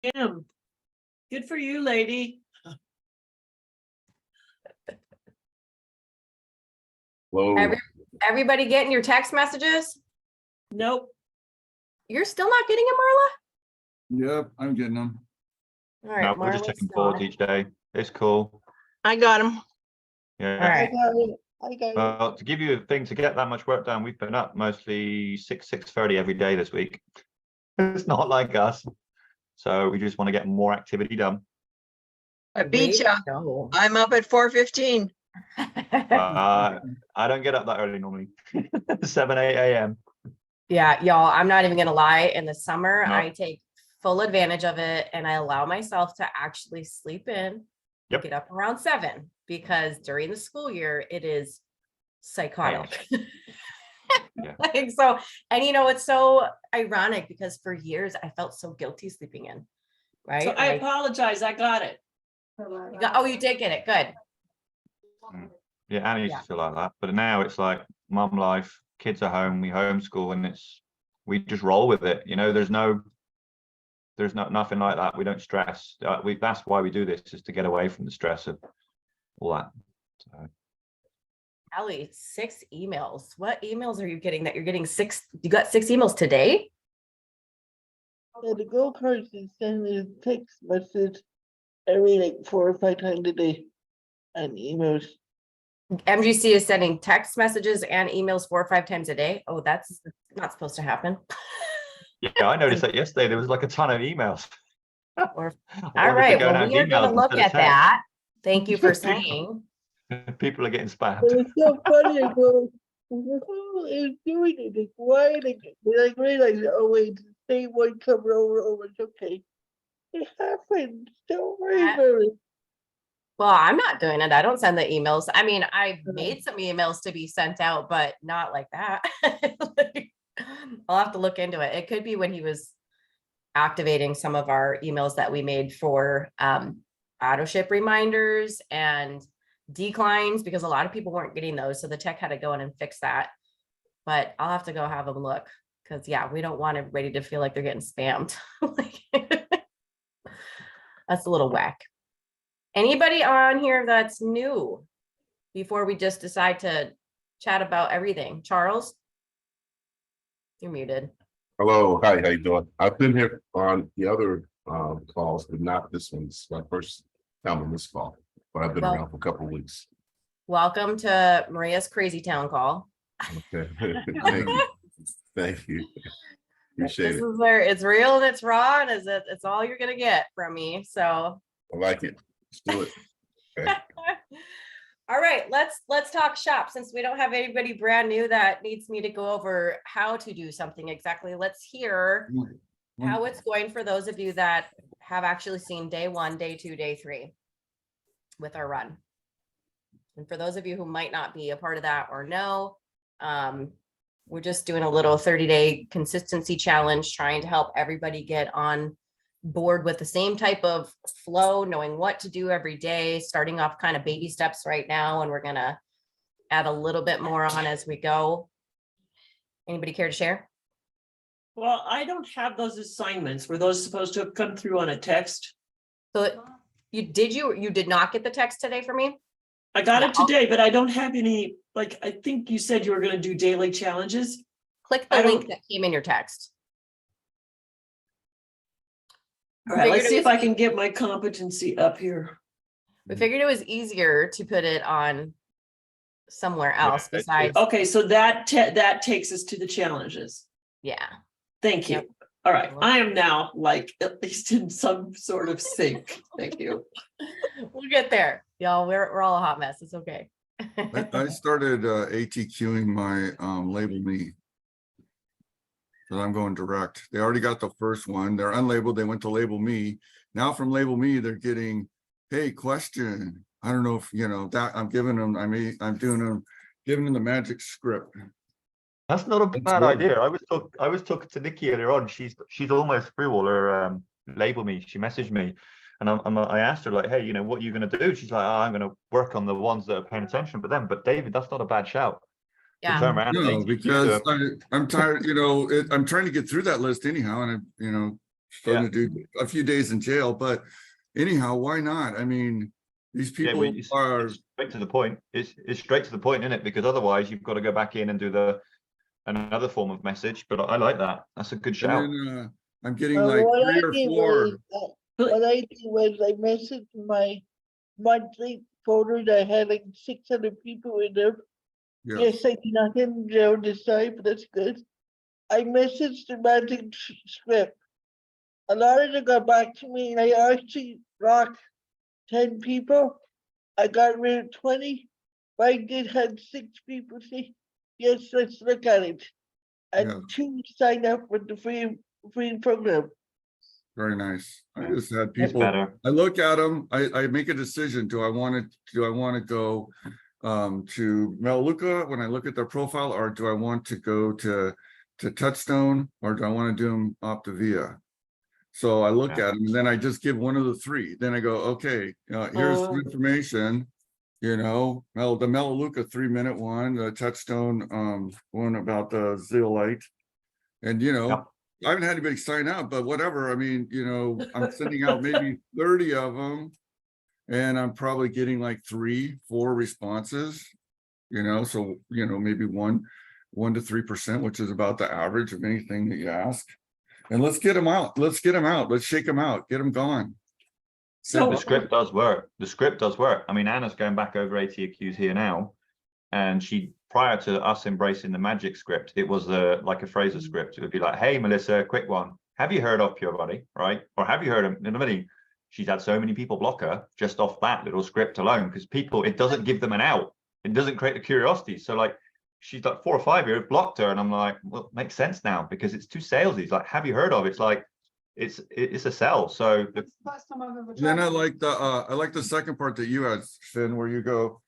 Damn. Good for you, lady. Whoa. Everybody getting your text messages? Nope. You're still not getting them, Yep, I'm getting them. Marla? All right, No, we're just Marla's checking boards not. each day. It's cool. I got him. Yeah. All right. I got it. Well, to give you a thing to get that much work done, we've been up mostly 6:30 every day this week. It's not like us. So we just want to get more activity done. I beat Way ya. to go. I'm up at 4:15. I don't get up that early normally. 7, 8 a.m. Yeah, y'all, I'm not even gonna lie. In the summer, No. I take full advantage of it and I allow myself to actually sleep in, Yep. get up around 7, because during the school year, it is psychotic. Yeah. Like, so, and you know, it's so ironic because for years I felt so guilty sleeping in, right? So I Like, apologize. I got it. oh, you did get it. Good. Yeah, Annie used Yeah. to feel like that. But now it's like mum life, kids are home, we homeschool, and we just roll with it. You know, there's nothing like that. We don't stress. That's why we do this, is to get away from the stress of all that. So, Ellie, 6 emails. What emails are you getting that you're getting 6? You got 6 emails today? Yeah, the MyGoCards is sending a text message every like 4 or 5 times a day and emails. MGC is sending text messages and emails 4 or 5 times a day. Oh, that's not supposed to happen. yeah, I noticed that yesterday. There was like a ton of emails. Or- I All wonder if right, they're going well, out we are emails going to look instead of at that. Thank you for People- saying. text. People are getting spammed. But it's so funny. I go, who is doing it? Like, why? Like, they like realize, oh wait, the same one cover over. It's okay. It happens. Don't worry Yeah. about it. Well, I'm not doing it. I don't send the emails. I mean, I made some emails to be sent out, but not like that. Like, I'll have to look into it. It could be when he was activating some of our emails that we made for auto ship reminders and declines, because a lot of people weren't getting those. So the tech had to go in and fix that. But I'll have to go have them look, because yeah, we don't want everybody to feel like they're getting spammed. Like, that's a little whack. Anybody on here that's new before we just decide to chat about everything? Charles? You're muted. Hello, hi, how you doing? I've been here on the other calls, but not this one. It's my first time on this call, but I've been Well- around for a couple of weeks. Welcome to Maria's Crazy Town Call. Okay, thank you. Thank you. Appreciate This it. is where it's real and it's raw, and it's all you're gonna get from me. So I like it. Let's do it. Okay. all right, let's talk shop, since we don't have anybody brand new that needs me to go over how to do something exactly. Let's hear how it's going for those of you that have actually seen day 1, day 2, day 3 with our run. And for those of you who might not be a part of that or know, we're just doing a little 30-day consistency challenge, trying to help everybody get on board with the same type of flow, knowing what to do every day, starting off kind of baby steps right now, and we're gonna add a little bit more on as we go. Anybody care to share? Well, I don't have those assignments. Were those supposed to have come through on a text? So you did not get the text today from me? I got it No. today, but I don't have any, like, I think you said you were gonna do daily challenges. Click I the don't- link that came in your text. All right, let's Figured it see if was I can get my competency up here. We figured it was easier to put it on somewhere else it- besides, Okay, so that takes us to the challenges. yeah. Thank you. Yep. All right, You're I am now like at least in some sort of sync. Thank you. We'll get there. Y'all, we're all a hot mess. It's okay. I started ATQing my label me. So I'm going direct. They already got the first one. They're unlabeled. They went to label me. Now from label me, they're getting, hey, question. I don't know if you know that I'm giving them, I'm doing them, giving them the magic script. That's not a That's bad good. idea. I was talking to Nikki earlier on. She's almost through all her label me. She messaged me, and I asked her like, hey, you know, what are you going to do? She's like, oh, I'm going to work on the ones that are paying attention. But David, that's not a bad shout. To Yeah. turn around and No, say, because I'm tired, I'm trying to get through that list anyhow. And Starting to do a few days in jail, but anyhow, why not? I mean, these Yeah, people it's are, straight to the point. It's straight to the point, isn't it? Because otherwise you've got to go back in and do another form of message. But I like that. That's a good and shout. then I'm getting like what 3 I or did 4. was, what I did was I messaged my monthly folder that had like 600 people in there. Yes, Yes, I did not hit zero this time, but that's good. I messaged the magic script. A lot of them got back to me, and I actually blocked 10 people. I got rid of 20, but I did have 6 people say, yes, let's look at it. And Yeah. 2 signed up with the free program. very nice. I just had It's people, better. I look at them, I make a decision. Do I want to go to Melaleuca when I look at their profile, or do I want to go to Touchstone, or do I want to do them Optavia? So I look Yeah. at them and then I just give one of the 3. Then I go, okay, here's the information. The Melaleuca 3-minute one, the Touchstone one about the zeolite. And Yep. I haven't had anybody sign up, but whatever. I mean, I'm sending out maybe 30 of them, and I'm probably getting like 3-4 responses. So maybe 1 to 3%, which is about the average of anything that you ask. And let's get them out. Let's get them out. Let's shake them out. Get them gone. So The script does work. The script does work. I mean, Anna's going back over ATQs here now, and prior to us embracing the magic script, it was like a Fraser script. It would be like, hey, Melissa, quick one. Have you heard of Pure Body, right? Or have you heard of, she's had so many people block her just off that little script alone, because it doesn't give them an out. It doesn't create the curiosity. So like, she's like 4 or 5 years blocked her, and I'm like, well, it makes sense now because it's too salesy. It's like, have you heard of? It's like, it's a sell. So Then I like the second part that you had, Finn, where you go,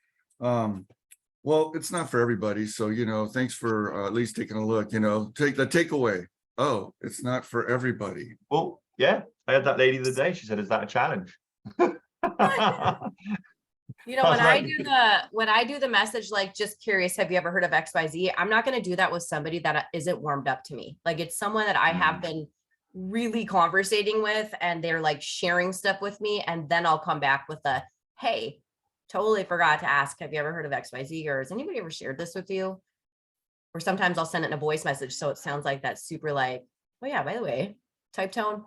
well, it's not for everybody. So, thanks for at least taking a look, take the takeaway. Oh, it's not for everybody. well, yeah, I had that lady the other day. She said, is that a challenge? When I do the message, like, just curious, have you ever heard of XYZ? I'm not going to do that with somebody that isn't warmed up to me. Like, it's someone that I have been really conversating with, and they're like sharing stuff with me. And then I'll come back with hey, totally forgot to ask, have you ever heard of XYZ? Or has anybody ever shared this with you? Or sometimes I'll send it in a voice message. So it sounds like that super like, oh yeah, by the way, type tone.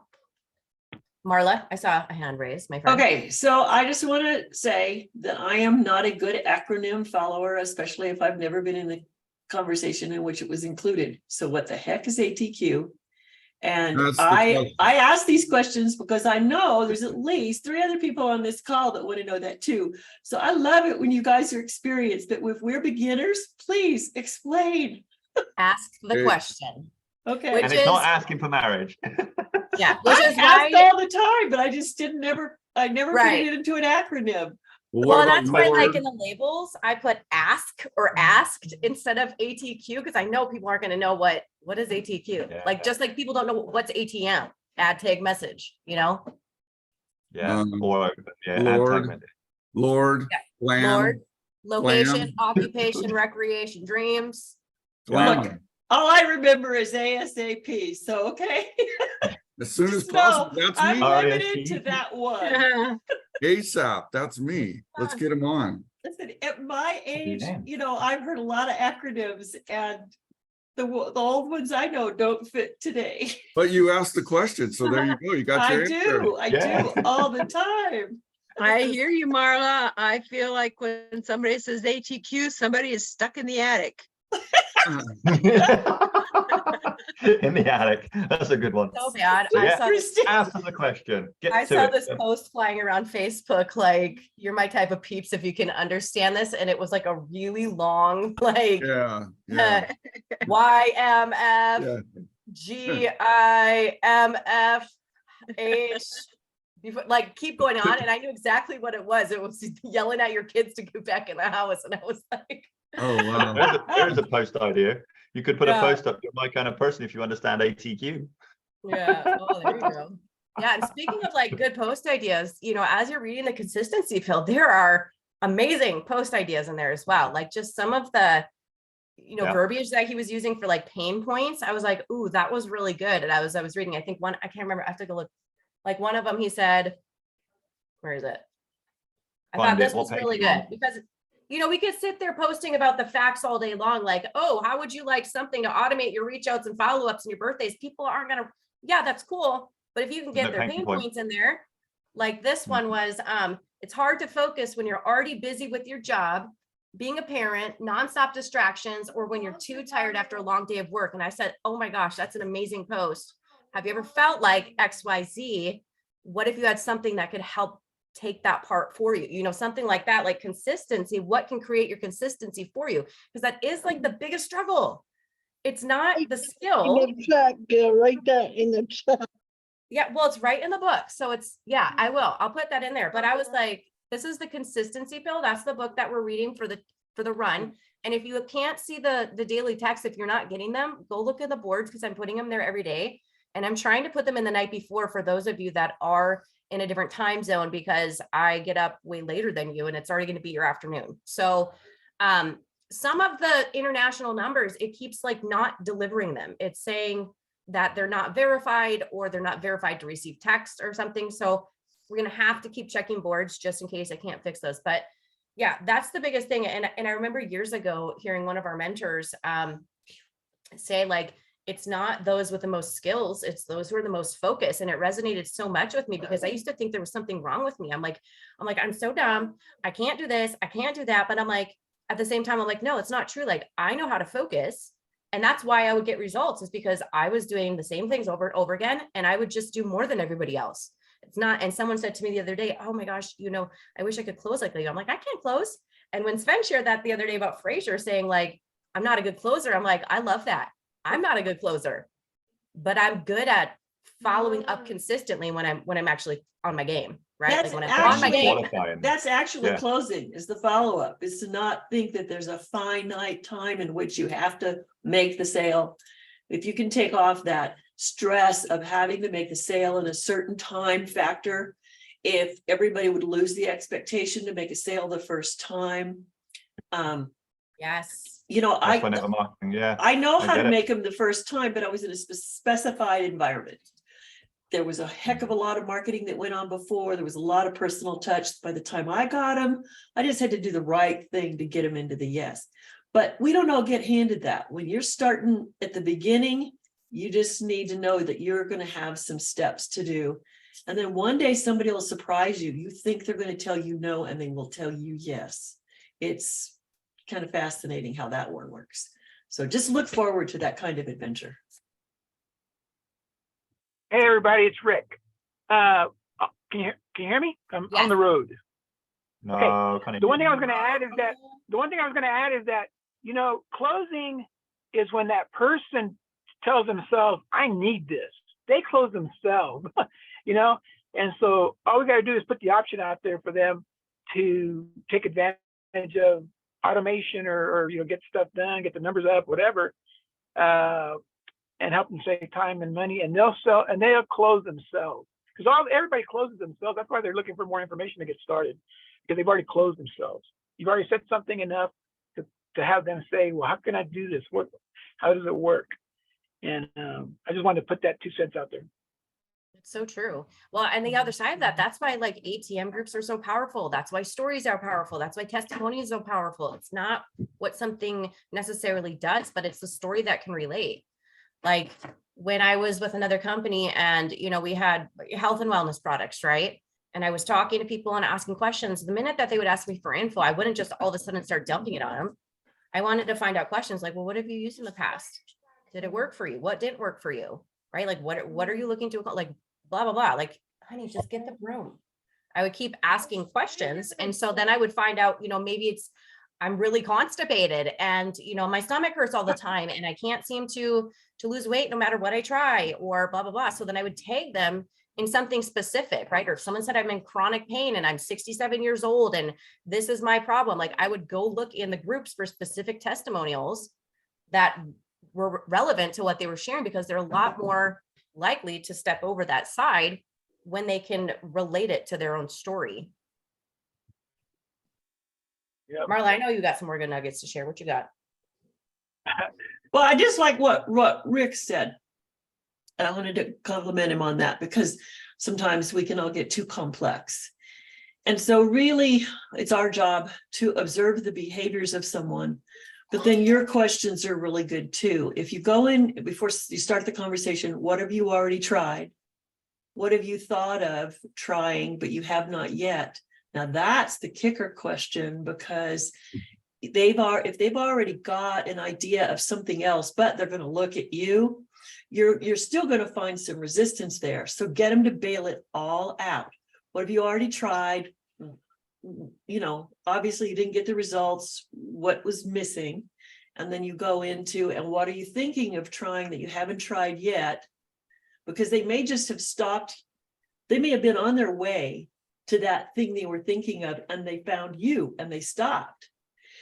Marla, I saw a hand raised, my friend. Okay, so I just want to say that I am not a good acronym follower, especially if I've never been in the conversation in which it was included. So what the heck is ATQ? And That's the I question. ask these questions because I know there's at least 3 other people on this call that want to know that too. So I love it when you guys are experienced, but if we're beginners, please explain. Ask the Okay. question. Okay. Which And it's not is- asking for marriage. Yeah, which I is why. ask all the time, but I just I never Right. put it into an acronym. Well, Well, what that's about why, like Lord? in the labels, I put ask or asked instead of ATQ, because I know people aren't going to know what is ATQ. Yeah. Like, just like people don't know what's ATM, add tag message, Yeah. Or yeah, add Lord. tag message. Yeah. Lamb, Lord, location, Lamb. occupation, recreation, dreams. Lamb. Look, all I remember is ASAP. So, okay. As soon as Just know possible. That's I'm me. limited to that one. ASAP. That's me. Let's get them on. Listen, at my age, name. I've heard a lot of acronyms, and the old ones I know don't fit today. But you asked the question, so there you go. You got your answer. I Yeah. do all the time. I hear you, Marla. I feel like when somebody says ATQ, somebody is stuck in the attic. In the attic. That's a good one. So bad. So, I yeah. saw this. Interesting. Answer the question. Get I to saw it. this post flying around Facebook, like, you're my type of peeps if you can understand this. And it was like a really long, like, Yeah. YMF, GIMF, H. Like, keep going on. And I knew exactly what it was. It was yelling at your kids to get back in the house. And I was like, Oh, wow. There's a post idea. You could put Yeah. a post up, you're my kind of person if you understand ATQ. yeah, oh, there you go. Yeah, and speaking of like good post ideas, as you're reading the consistency pill, there are amazing post ideas in there as well. Like, just some of the Yeah. verbiage that he was using for like pain points. I was like, ooh, that was really good. And I was reading, I think one, I can't remember, I have to go look. Like one of them, he said, where is it? I thought Find it. this What was page really you on? good because, we could sit there posting about the facts all day long. Like, oh, how would you like something to automate your reach outs and follow ups and your birthdays? People aren't going to, yeah, that's cool. But if you can There's get no their pain pain point. points in there, like this one was, it's hard to focus when you're already busy with your job, being a parent, nonstop distractions, or when you're too tired after a long day of work. And I said, oh my gosh, that's an amazing post. Have you ever felt like XYZ? What if you had something that could help take that part for you? Something like that, like consistency. What can create your consistency for you? Because that is like the biggest struggle. It's not the In skill. the chat, Gail, write that in the chat. Yeah, well, it's right in the book. So it's, yeah, I will. I'll put that in there. But I was like, this is the consistency pill. That's the book that we're reading for the run. And if you can't see the daily text, if you're not getting them, go look at the boards because I'm putting them there every day. And I'm trying to put them in the night before for those of you that are in a different time zone, because I get up way later than you and it's already going to be your afternoon. So some of the international numbers, it keeps like not delivering them. It's saying that they're not verified or they're not verified to receive text or something. So we're going to have to keep checking boards just in case I can't fix those. But yeah, that's the biggest thing. And I remember years ago hearing one of our mentors say like, it's not those with the most skills, it's those who are the most focused. And it resonated so much with me because I used to think there was something wrong with me. I'm like, I'm so dumb. I can't do this. I can't do that. But I'm like, at the same time, I'm like, no, it's not true. Like I know how to focus. And that's why I would get results, is because I was doing the same things over and over again. And I would just do more than everybody else. It's not. And someone said to me the other day, oh my gosh, I wish I could close like you. I'm like, I can't close. And when Sven shared that the other day about Fraser saying like, I'm not a good closer, I'm like, I love that. I'm not a good closer, but I'm good at following up consistently when I'm actually on my game, right? That's Like when I'm on my actually- game. Qualifying. That's actually Yeah. closing, is the follow-up, is to not think that there's a finite time in which you have to make the sale. If you can take off that stress of having to make the sale in a certain time factor, if everybody would lose the expectation to make a sale the first time. Yes. That's whenever marketing. Yeah. I know I how get to it. make them the first time, but I was in a specified environment. There was a heck of a lot of marketing that went on before. There was a lot of personal touch. By the time I got them, I just had to do the right thing to get them into the yes. But we don't all get handed that. When you're starting at the beginning, you just need to know that you're going to have some steps to do. And then one day somebody will surprise you. You think they're going to tell you no, and they will tell you yes. It's kind of fascinating how that one works. So just look forward to that kind of adventure. Hey everybody, it's Rick. Can you hear me? I'm Yes. on the road. No, kind The one thing I was going to add is that closing is when that person tells themselves, "I need this." They close themselves, And so all we got to do is put the option out there for them to take advantage of automation or get stuff done, get the numbers up, whatever. And help them save time and money, and they'll sell and they'll close themselves, because everybody closes themselves. That's why they're looking for more information to get started, because they've already closed themselves. You've already said something enough to have them say, well, how can I do this? How does it work? And I just wanted to put that 2 cents out there. It's so true. Well, and the other side of that, that's why like ATM groups are so powerful. That's why stories are powerful. That's why testimonies are powerful. It's not what something necessarily does, but it's the story that can relate. Like when I was with another company and, we had health and wellness products, right? And I was talking to people and asking questions. The minute that they would ask me for info, I wouldn't just all of a sudden start dumping it on them. I wanted to find out questions like, well, what have you used in the past? Did it work for you? What didn't work for you? Right? Like, what are you looking to, like, blah, blah, blah. Like, honey, just get the broom. I would keep asking questions. And so then I would find out, maybe I'm really constipated and, my stomach hurts all the time and I can't seem to lose weight no matter what I try, or blah, blah, blah. So then I would tag them in something specific, right? Or if someone said I'm in chronic pain and I'm 67 years old and this is my problem, like I would go look in the groups for specific testimonials that were relevant to what they were sharing, because they're a lot more likely to step over that side when they can relate it to their own story. Yep. Marla, I know you got some more good nuggets to share. What you got? Well, I just like what Rick said. And I wanted to compliment him on that because sometimes we can all get too complex. And so really, it's our job to observe the behaviors of someone. But then your questions are really good too. If you go in before you start the conversation, what have you already tried? What have you thought of trying, but you have not yet? Now that's the kicker question, because if they've already got an idea of something else, but they're going to look at you, you're still going to find some resistance there. So get them to bail it all out. What have you already tried? You know, obviously you didn't get the results. What was missing? And then you go into, and what are you thinking of trying that you haven't tried yet? Because they may just have stopped. They may have been on their way to that thing they were thinking of, and they found you and they stopped.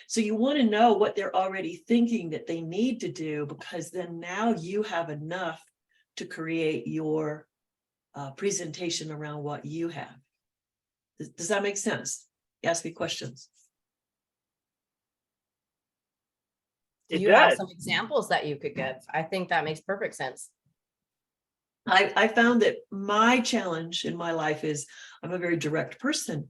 So you want to know what they're already thinking that they need to do, because then now you have enough to create your presentation around what you have. Does that make sense? Ask me questions. Do It you have does. some examples that you could give? I think that makes perfect sense. I found that my challenge in my life is I'm a very direct person.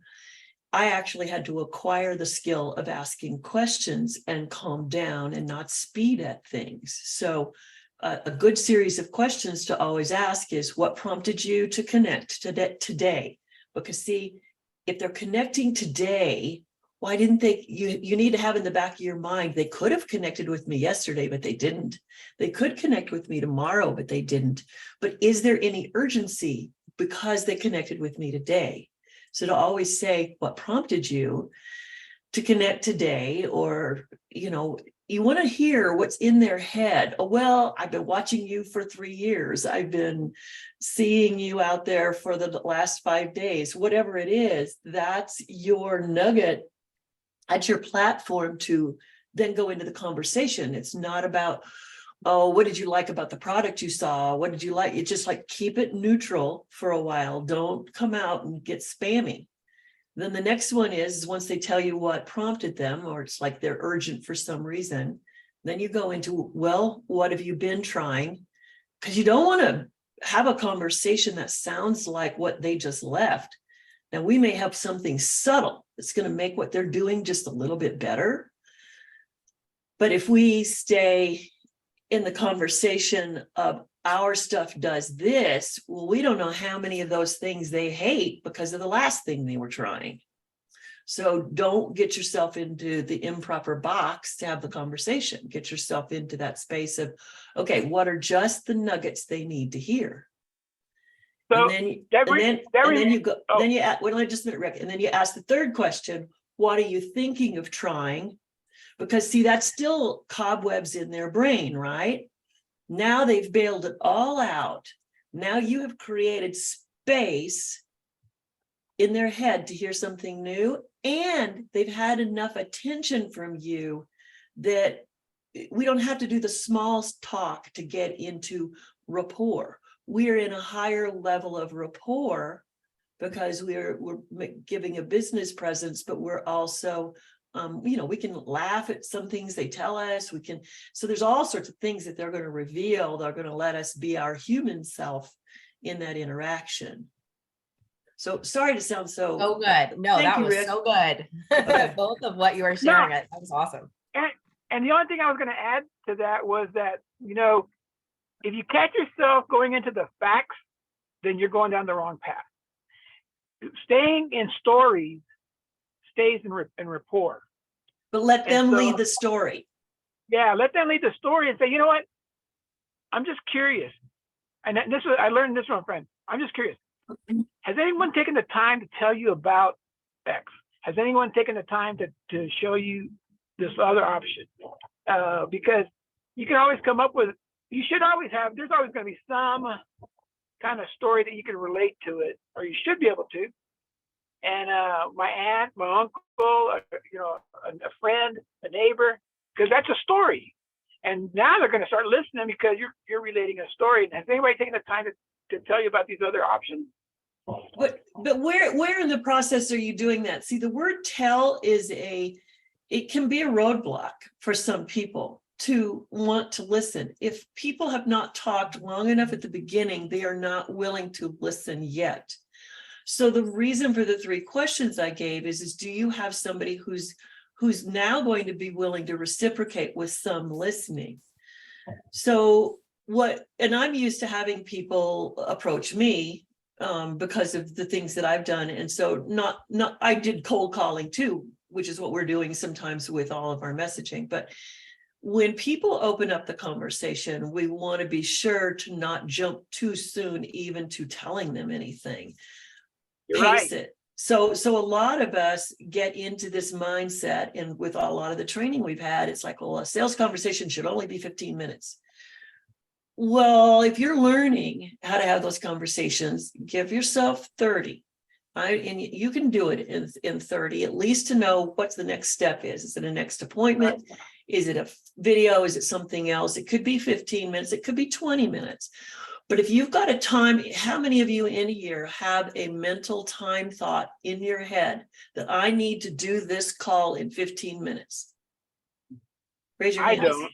I actually had to acquire the skill of asking questions and calm down and not speed at things. So a good series of questions to always ask is, what prompted you to connect today? Because see, if they're connecting today, why didn't they, you need to have in the back of your mind, they could have connected with me yesterday, but they didn't. They could connect with me tomorrow, but they didn't. But is there any urgency because they connected with me today? So to always say, what prompted you to connect today? Or, you know, you want to hear what's in their head. Oh, well, I've been watching you for 3 years. I've been seeing you out there for the last 5 days, whatever it is, that's your nugget. That's your platform to then go into the conversation. It's not about, oh, what did you like about the product you saw? What did you like? It's just like, keep it neutral for a while. Don't come out and get spammy. Then the next one is once they tell you what prompted them, or it's like they're urgent for some reason, then you go into, well, what have you been trying? Because you don't want to have a conversation that sounds like what they just left. Now we may have something subtle that's going to make what they're doing just a little bit better. But if we stay in the conversation of our stuff does this, well, we don't know how many of those things they hate because of the last thing they were trying. So don't get yourself into the improper box to have the conversation. Get yourself into that space of, okay, what are just the nuggets they need to hear? So And then you go, oh. then you ask, wait just a minute, Rick. And then you ask the third question, what are you thinking of trying? Because see, that's still cobwebs in their brain, right? Now they've bailed it all out. Now you have created space in their head to hear something new. And they've had enough attention from you that we don't have to do the small talk to get into rapport. We're in a higher level of rapport because we're giving a business presence, but we're also, you know, we can laugh at some things they tell us. We can, so there's all sorts of things that they're going to reveal. They're going to let us be our human self in that interaction. So sorry to sound so. So good. No, Thank that you, was Rick. so good. Okay. Both of what you were sharing, that was awesome. And the only thing I was going to add to that was that, you know, if you catch yourself going into the facts, then you're going down the wrong path. Staying in stories stays in rapport. But let them And so- lead the story. Yeah, let them lead the story and say, you know what? I'm just curious. And this was, I learned this from a friend. I'm just curious. Has anyone taken the time to tell you about X? Has anyone taken the time to show you this other option? Because you can always come up with, you should always have, there's always going to be some kind of story that you can relate to it, or you should be able to. And my aunt, my uncle, you know, a friend, a neighbor, because that's a story. And now they're going to start listening because you're relating a story. And has anybody taken the time to tell you about these other options? But where in the process are you doing that? See, the word tell is it can be a roadblock for some people to want to listen. If people have not talked long enough at the beginning, they are not willing to listen yet. So the reason for the 3 questions I gave is do you have somebody who's now going to be willing to reciprocate with some listening? So and I'm used to having people approach me because of the things that I've done. And so I did cold calling too, which is what we're doing sometimes with all of our messaging. But when people open up the conversation, we want to be sure to not jump too soon, even to telling them anything. You're Pace right. it. So a lot of us get into this mindset, and with a lot of the training we've had, it's like, well, a sales conversation should only be 15 minutes. Well, if you're learning how to have those conversations, give yourself 30. And you can do it in 30, at least to know what the next step is. Is it a next appointment? Is it a video? Is it something else? It could be 15 minutes. It could be 20 minutes. But if you've got a time, how many of you in a year have a mental time thought in your head that I need to do this call in 15 minutes? Raise your I hands. don't.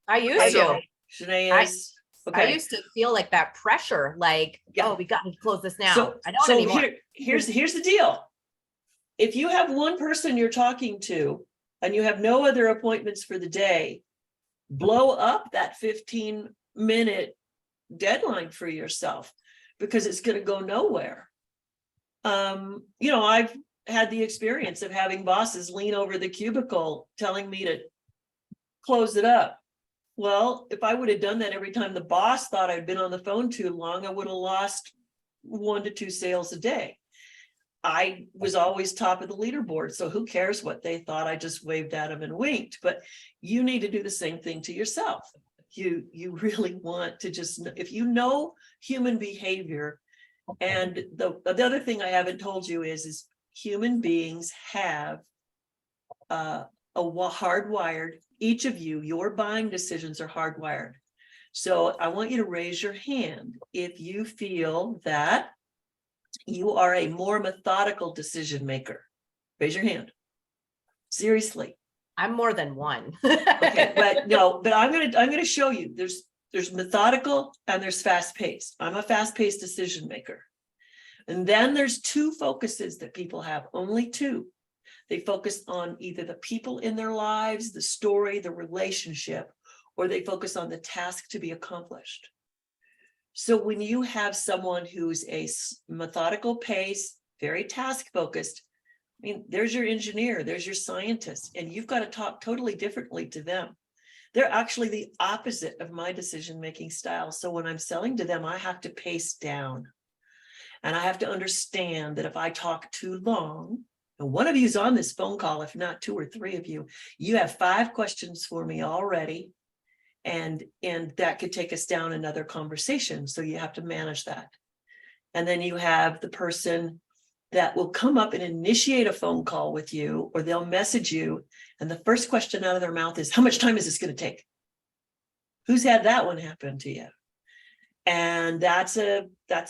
I used to. Shanae is. I Okay. used to feel like that pressure, like, Yeah. oh, we got to close this now. So, I don't so anymore. here's the deal. If you have one person you're talking to and you have no other appointments for the day, blow up that 15-minute deadline for yourself, because it's going to go nowhere. I've had the experience of having bosses lean over the cubicle telling me to close it up. Well, if I would have done that every time the boss thought I'd been on the phone too long, I would have lost 1 to 2 sales a day. I was always top of the leaderboard, so who cares what they thought? I just waved at them and winked. But you need to do the same thing to yourself. You really want to just, if you know human behavior, and the other thing I haven't told you is human beings have hardwired, each of you, your buying decisions are hardwired. So I want you to raise your hand if you feel that you are a more methodical decision maker. Raise your hand. Seriously. I'm more than one. Okay, but I'm gonna show you. There's methodical and there's fast-paced. I'm a fast-paced decision maker. And then there's 2 focuses that people have, only 2. They focus on either the people in their lives, the story, the relationship, or they focus on the task to be accomplished. So when you have someone who's a methodical pace, very task focused, I mean, there's your engineer, there's your scientist, and you've got to talk totally differently to them. They're actually the opposite of my decision-making style. So when I'm selling to them, I have to pace down. And I have to understand that if I talk too long, and one of you's on this phone call, if not 2 or 3 of you, you have 5 questions for me already. And that could take us down another conversation. So you have to manage that. And then you have the person that will come up and initiate a phone call with you, or they'll message you. And the first question out of their mouth is, how much time is this going to take? Who's had that one happen to you? And that's a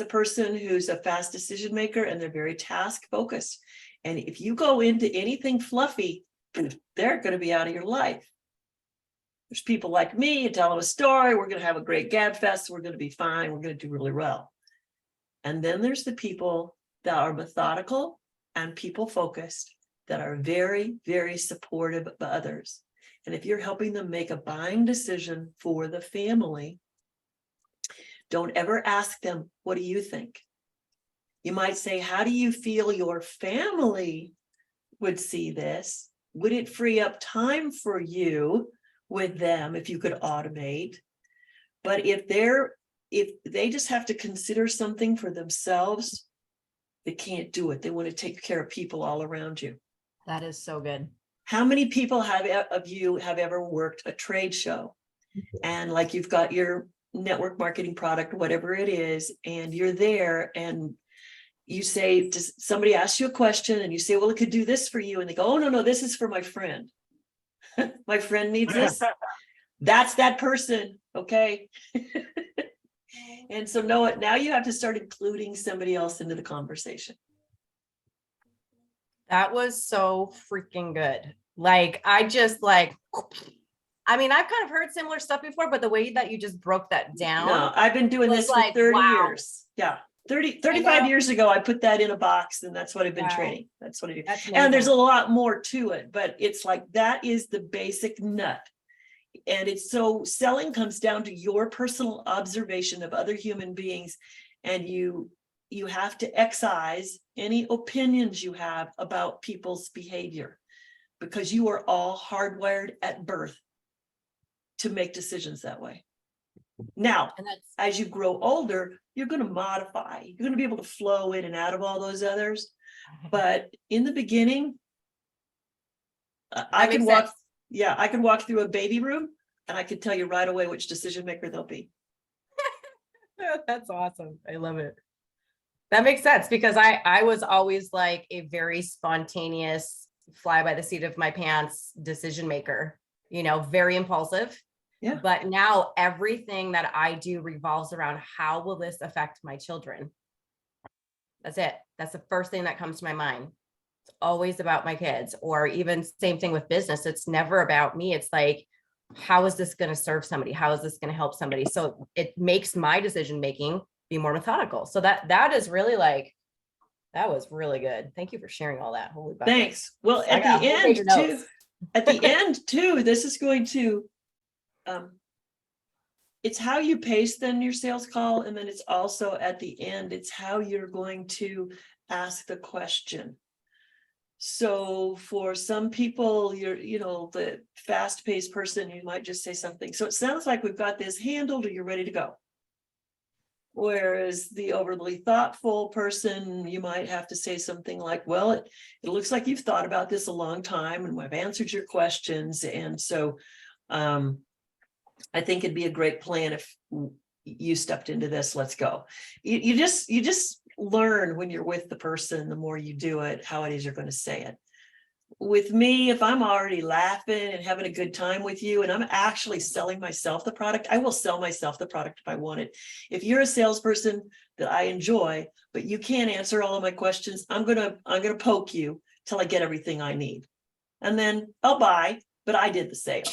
person who's a fast decision maker, and they're very task focused. And if you go into anything fluffy, they're going to be out of your life. There's people like me, you tell them a story, we're going to have a great gab fest, we're going to be fine, we're going to do really well. And then there's the people that are methodical and people focused, that are very, very supportive of others. And if you're helping them make a buying decision for the family, don't ever ask them, what do you think? You might say, how do you feel your family would see this? Would it free up time for you with them if you could automate? But if they just have to consider something for themselves, they can't do it. They want to take care of people all around you. That is so good. How many people have ever worked a trade show? And like you've got your network marketing product, whatever it is, and you're there and you say, does somebody ask you a question and you say, well, it could do this for you. And they go, oh, no, this is for my friend. My friend needs this. That's that person. Okay. And so now you have to start including somebody else into the conversation. That was so freaking good. Like, I just like, I mean, I've kind of heard similar stuff before, but the way that you just broke that down. No, I've been doing was this for like, 30 wow. years. Yeah. 35 know. years ago, I put that in a box and that's what I've been Wow. training. That's what I do. That's And there's a amazing. lot more to it, but it's like, that is the basic nut. And it's so selling comes down to your personal observation of other human beings. And you have to excise any opinions you have about people's behavior, because you are all hardwired at birth to make decisions that way. Now, And that's as you grow older, you're going to modify. You're going to be able to flow in and out of all those others. But in the beginning, I that can makes walk. sense. Yeah, I can walk through a baby room and I can tell you right away which decision maker they'll be. That's awesome. I love it. That makes sense, because I was always like a very spontaneous, fly by the seat of my pants decision maker, you know, very impulsive. Yeah. But now everything that I do revolves around, how will this affect my children? That's it. That's the first thing that comes to my mind. It's always about my kids, or even same thing with business. It's never about me. It's like, how is this going to serve somebody? How is this going to help somebody? So it makes my decision making be more methodical. So that is really like, that was really good. Thank you for sharing all that. Holy buckets. Thanks. Well, I at got a the whole page end of too, notes. at the end too, this is going to, it's how you pace then your sales call. And then it's also at the end, it's how you're going to ask the question. So for some people, you're, the fast-paced person, you might just say something. So it sounds like we've got this handled, or you're ready to go. Whereas the overly thoughtful person, you might have to say something like, well, it looks like you've thought about this a long time and I've answered your questions. And so I think it'd be a great plan if you stepped into this. Let's go. You just learn when you're with the person, the more you do it, how it is you're going to say it. With me, if I'm already laughing and having a good time with you and I'm actually selling myself the product, I will sell myself the product if I want it. If you're a salesperson that I enjoy, but you can't answer all of my questions, I'm gonna poke you till I get everything I need. And then I'll buy, but I did the sale.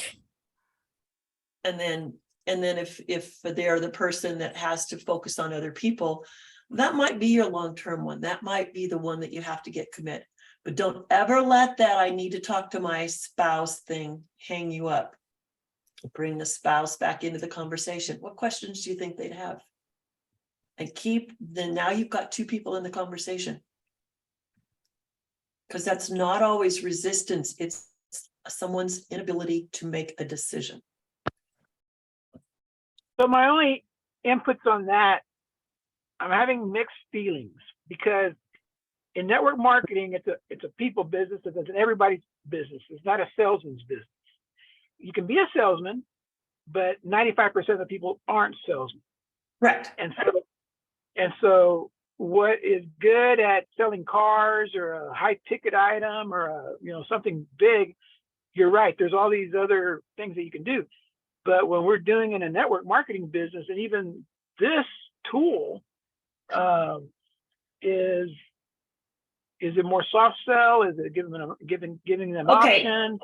And then if they're the person that has to focus on other people, that might be your long-term one. That might be the one that you have to get committed. But don't ever let that I need to talk to my spouse thing hang you up. Bring the spouse back into the conversation. What questions do you think they'd have? And then now you've got two people in the conversation. Because that's not always resistance. It's someone's inability to make a decision. So my only inputs on that, I'm having mixed feelings, because in network marketing, it's a people business. It's an everybody's business. It's not a salesman's business. You can be a salesman, but 95% of the people aren't salesmen. Right. And so what is good at selling cars or a high ticket item or something big, you're right. There's all these other things that you can do. But when we're doing in a network marketing business, and even this tool is it more soft sell? Is it giving them Okay. option?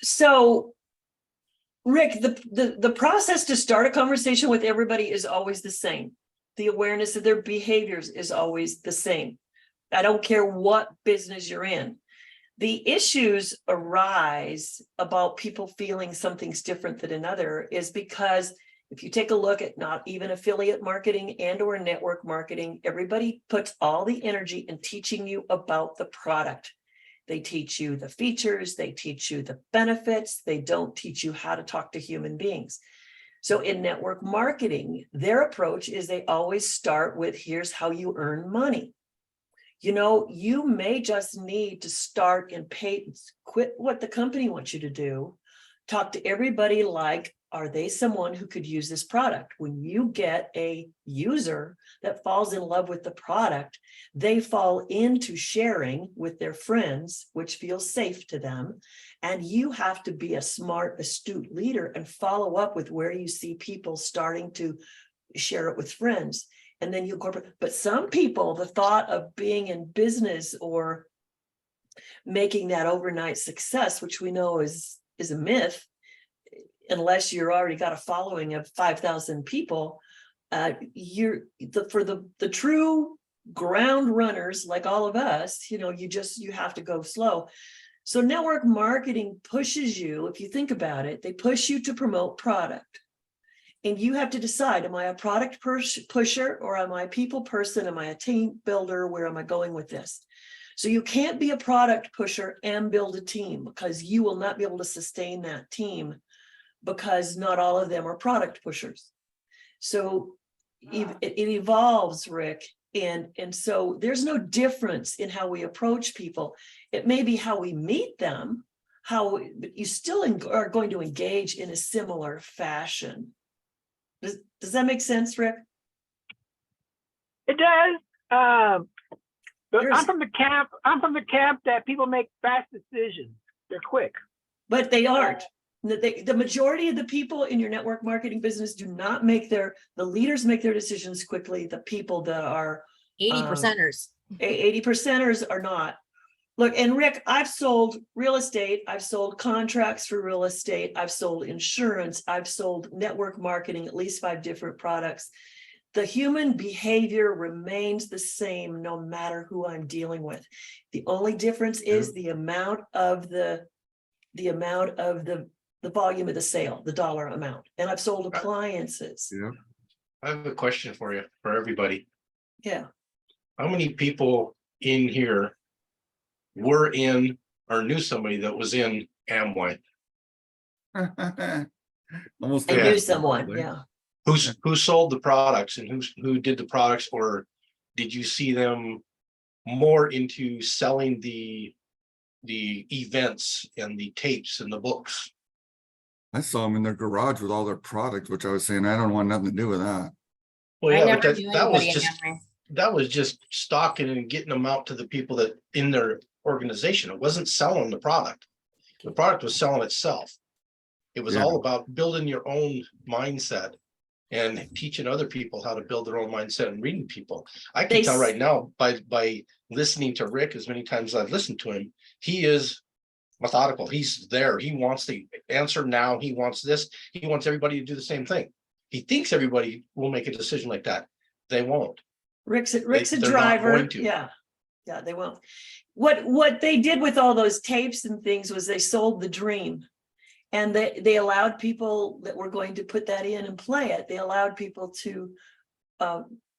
So, Rick, the process to start a conversation with everybody is always the same. The awareness of their behaviors is always the same. I don't care what business you're in. The issues arise about people feeling something's different than another is because if you take a look at not even affiliate marketing and or network marketing, everybody puts all the energy in teaching you about the product. They teach you the features, they teach you the benefits, they don't teach you how to talk to human beings. So in network marketing, their approach is they always start with, here's how you earn money. You may just need to start and quit what the company wants you to do. Talk to everybody like, are they someone who could use this product? When you get a user that falls in love with the product, they fall into sharing with their friends, which feels safe to them. And you have to be a smart, astute leader and follow up with where you see people starting to share it with friends. And then you incorporate, but some people, the thought of being in business or making that overnight success, which we know is a myth, unless you're already got a following of 5,000 people, for the true ground runners like all of us, you have to go slow. So network marketing pushes you, if you think about it, they push you to promote product. And you have to decide, am I a product pusher or am I a people person? Am I a team builder? Where am I going with this? So you can't be a product pusher and build a team, because you will not be able to sustain that team, because not all of them are product pushers. So it evolves, Rick. And so there's no difference in how we approach people. It may be how we meet them, but you still are going to engage in a similar fashion. Does that make sense, Rick? It does. But There's- I'm from the camp that people make fast decisions. They're quick. But they aren't. The majority of the people in your network marketing business do not the leaders make their decisions quickly. The people that are 80%ers. 80%ers are not. Look, and Rick, I've sold real estate. I've sold contracts for real estate. I've sold insurance. I've sold network marketing, at least 5 different products. The human behavior remains the same no matter who I'm dealing with. The only difference is the amount of the volume of the sale, the dollar amount. And I've sold appliances. Yeah. I have a question for you, for everybody. Yeah. How many people in here were in or knew somebody that was in Amway? Almost. I Yeah. knew someone, yeah. Who sold the products and who did the products, or did you see them more into selling the events and the tapes and the books? I saw them in their garage with all their products, which I was saying, I don't want nothing to do with that. Well, I yeah, never but knew that was anybody in just Amway. that was just stocking and getting them out to the people that in their organization. It wasn't selling the product. The product was selling itself. It was Yeah. all about building your own mindset and teaching other people how to build their own mindset and reading people. I can They tell s- right now by listening to Rick as many times as I've listened to him, he is methodical. He's there. He wants the answer now. He wants this. He wants everybody to do the same thing. He thinks everybody will make a decision like that. They won't. Rick's a they're not driver. going to. Yeah. Yeah, they won't. What they did with all those tapes and things was they sold the dream. And they allowed people that were going to put that in and play it. They allowed people to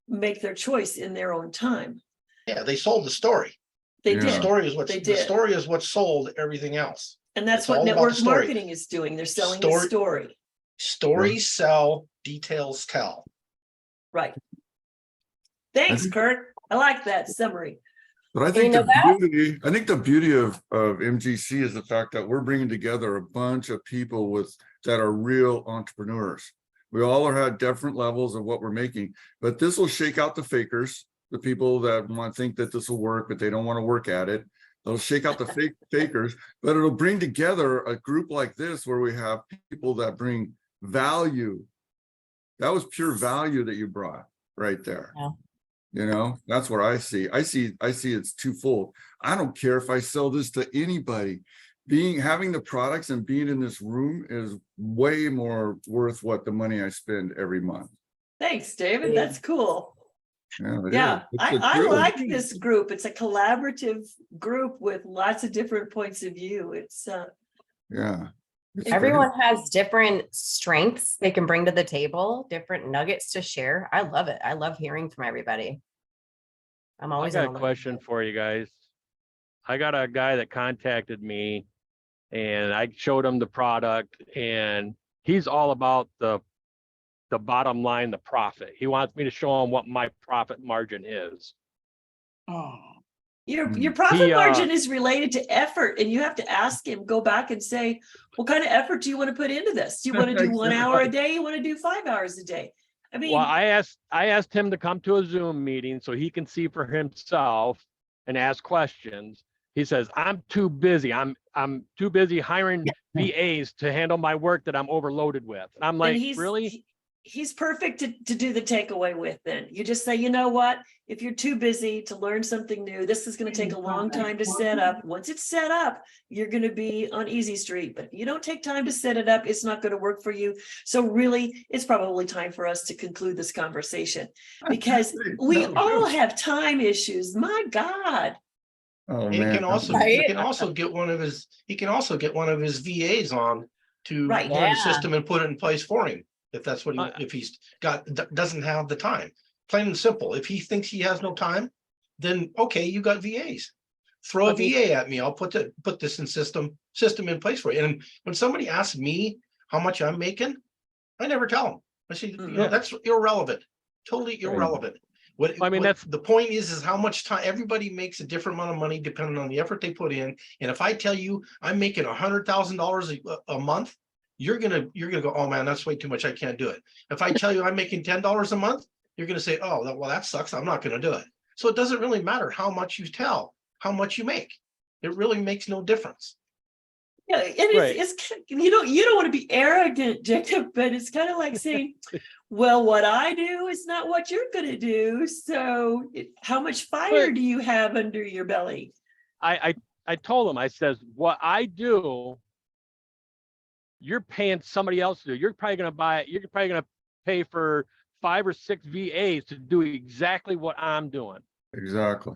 make their choice in their own time. Yeah, they sold the story. They Yeah. The did. story is They the did. story is what sold everything else. And that's It's what all about network the story. marketing is doing. They're selling the Story- story. Stories sell, details tell. Right. Thanks, think- Kurt. I like that summary. But I You think know that? the beauty of MGC is the fact that we're bringing together a bunch of people that are real entrepreneurs. We all are at different levels of what we're making, but this will shake out the fakers, the people that want to think that this will work, but they don't want to work at it. It'll shake out the fakers, but it'll bring together a group like this where we have people that bring value. That was pure value that you brought right there. Yeah. That's what I see. I see it's twofold. I don't care if I sell this to anybody. Having the products and being in this room is way more worth what the money I spend every month. Thanks, David. That's cool. Yeah, it Yeah, is. It's the I truth. like this group. It's a collaborative group with lots of different points of view. It's Yeah. It's Everyone has different strengths they can bring to the table, different nuggets to share. I love it. I love hearing from everybody. I'm I always got on a the question for you guys. I got a guy that contacted me and I showed him the product and he's all about the bottom line, the profit. He wants me to show him what my profit margin is. your profit He, margin is related to effort, and you have to ask him, go back and say, what kind of effort do you want to put into this? Do you want to do 1 hour a day? You want to do 5 hours a day? I mean, Well, I asked him to come to a Zoom meeting so he can see for himself and ask questions. He says, I'm too busy. I'm too busy hiring VAs to handle my work that I'm overloaded with. And I'm and like, really? he's perfect to do the takeaway with. Then you just say, you know what, if you're too busy to learn something new, this is going to take a long time to set up. Once it's set up, you're going to be on easy street, but if you don't take time to set it up, it's not going to work for you. So really, it's probably time for us to conclude this conversation, because we all have time issues. My God. Oh, He man. can also, Right? he can also get one of his, VAs on to Right. learn the Yeah. system and put it in place for him. If that's what he, if he's doesn't have the time, plain and simple. If he thinks he has no time, then okay, you got VAs. Throw a VA at me. I'll put this in system in place for you. And when somebody asks me how much I'm making, I never tell them. I say, that's irrelevant, totally irrelevant. The point is how much time. Everybody makes a different amount of money depending on the effort they put in. And if I tell you I'm making $100,000 a month, you're gonna go, oh man, that's way too much. I can't do it. If I tell you I'm making $10 a month, you're gonna say, oh, well, that sucks. I'm not gonna do it. So it doesn't really matter how much you tell, how much you make. It really makes no difference. Yeah, and it's you don't want to be arrogant, Jacob, but it's kind of like saying, well, what I do is not what you're going to do. So how much fire do you have under your belly? I told him, I says, what I do, you're paying somebody else to do. You're probably going to pay for 5 or 6 VAs to do exactly what I'm doing. Exactly.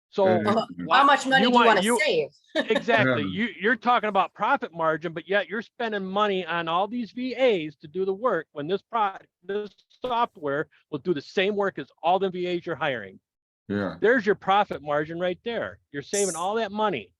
So How much money do you want to save? Exactly. Yeah. You're talking about profit margin, but yet you're spending money on all these VAs to do the work when this software will do the same work as all the VAs you're hiring. Yeah. There's your profit margin right there. You're saving all that money.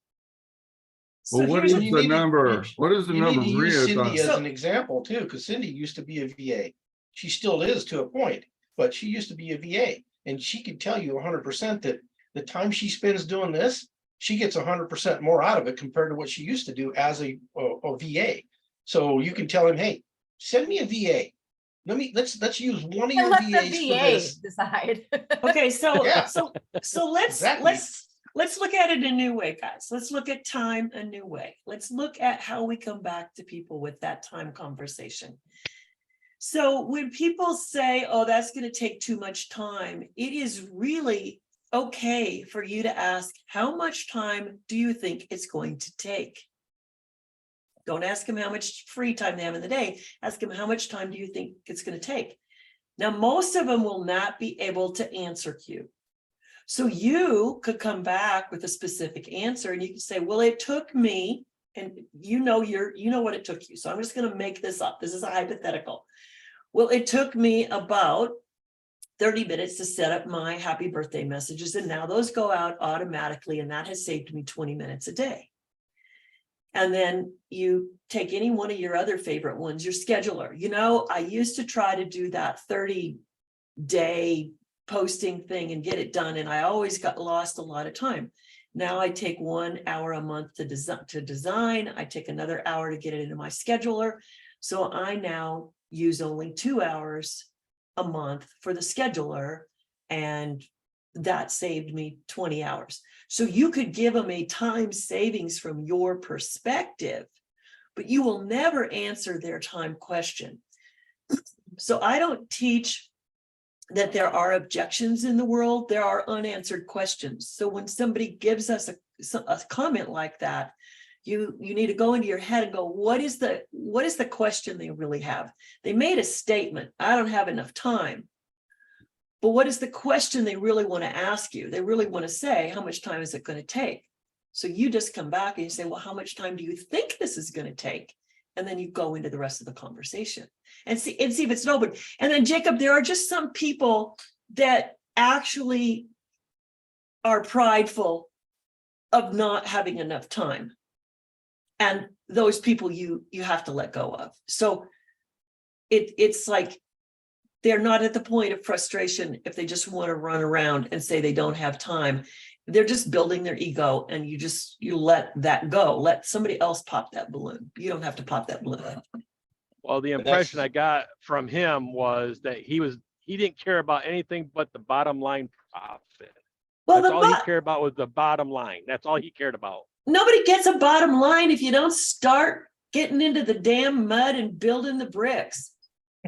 So Well, what is the number? What is the You number? need to use Maria Cindy thought? as an example too, because Cindy used to be a VA. She still is to a point, but she used to be a VA, and she could tell you 100% that the time she spends doing this, she gets 100% more out of it compared to what she used to do as a VA. So you can tell him, hey, send me a VA. Let's use one of your Let the VAs for VA this. decide. okay, so Yeah. so let's look at it a new way, guys. Let's look at time a new way. Let's look at how we come back to people with that time conversation. So when people say, oh, that's going to take too much time, it is really okay for you to ask, how much time do you think it's going to take? Don't ask them how much free time they have in the day. Ask them, how much time do you think it's going to take? Now, most of them will not be able to answer you. So you could come back with a specific answer, and you can say, well, it took me, and you know what it took you. So I'm just going to make this up. This is a hypothetical. Well, it took me about 30 minutes to set up my happy birthday messages, and now those go out automatically, and that has saved me 20 minutes a day. And then you take any one of your other favorite ones, your scheduler. I used to try to do that 30-day posting thing and get it done, and I always got lost a lot of time. Now I take 1 hour a month to design. I take another hour to get it into my scheduler. So I now use only 2 hours a month for the scheduler, and that saved me 20 hours. So you could give them a time savings from your perspective, but you will never answer their time question. So I don't teach that there are objections in the world. There are unanswered questions. So when somebody gives us a comment like that, you need to go into your head and go, what is the question they really have? They made a statement, I don't have enough time. But what is the question they really want to ask you? They really want to say, how much time is it going to take? So you just come back and you say, well, how much time do you think this is going to take? And then you go into the rest of the conversation and see if it's an open. And then, Jacob, there are just some people that actually are prideful of not having enough time. And those people you have to let go of. So it's like they're not at the point of frustration if they just want to run around and say they don't have time. They're just building their ego, and you let that go. Let somebody else pop that balloon. You don't have to pop that balloon. Well, the impression I got from him was that he didn't care about anything but the bottom line profit. Well, That's all he cared about was the bottom line. That's all he cared about. Nobody gets a bottom line if you don't start getting into the damn mud and building the bricks.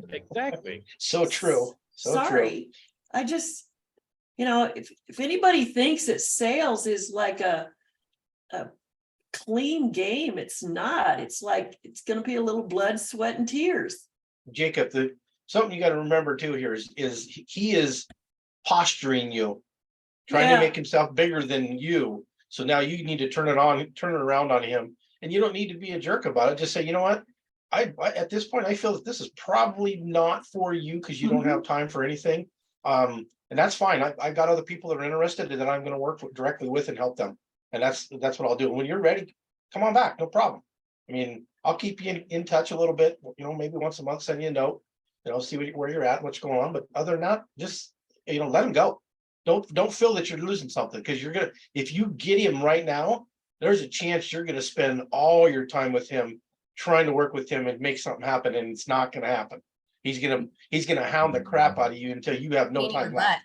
Exactly. So true. So true. Sorry, I just, if anybody thinks that sales is like a clean game, it's not. It's like, it's gonna be a little blood, sweat, and tears. Jacob, something you got to remember too here is he is posturing you, trying to Yeah. make himself bigger than you. So now you need to turn it around on him, and you don't need to be a jerk about it. Just say, you know what? I at this point I feel that this is probably not for you because you don't have time for anything. And that's fine. I got other people that are interested and that I'm going to work directly with and help them. And that's what I'll do. And when you're ready, come on back. No problem. I mean, I'll keep you in touch a little bit, maybe once a month, send you a note, see where you're at, what's going on. But other than that, just, let him go. Don't feel that you're losing something, because if you get him right now, there's a chance you're going to spend all your time with him, trying to work with him and make something happen. And it's not going to happen. He's going to hound the crap out of you until you have no time left.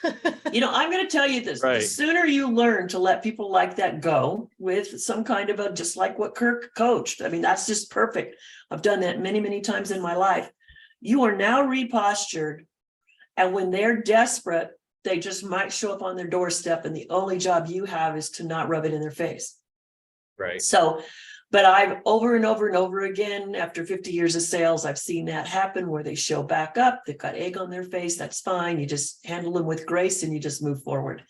I'm going to tell you this, Right. the sooner you learn to let people like that go with some kind of just like what Kirk coached. I mean, that's just perfect. I've done that many, many times in my life. You are now repostured. And when they're desperate, they just might show up on their doorstep. And the only job you have is to not rub it in their face. Right. So, but I've over and over and over again, after 50 years of sales, I've seen that happen where they show back up, they've got egg on their face. That's fine. You just handle them with grace and you just move forward.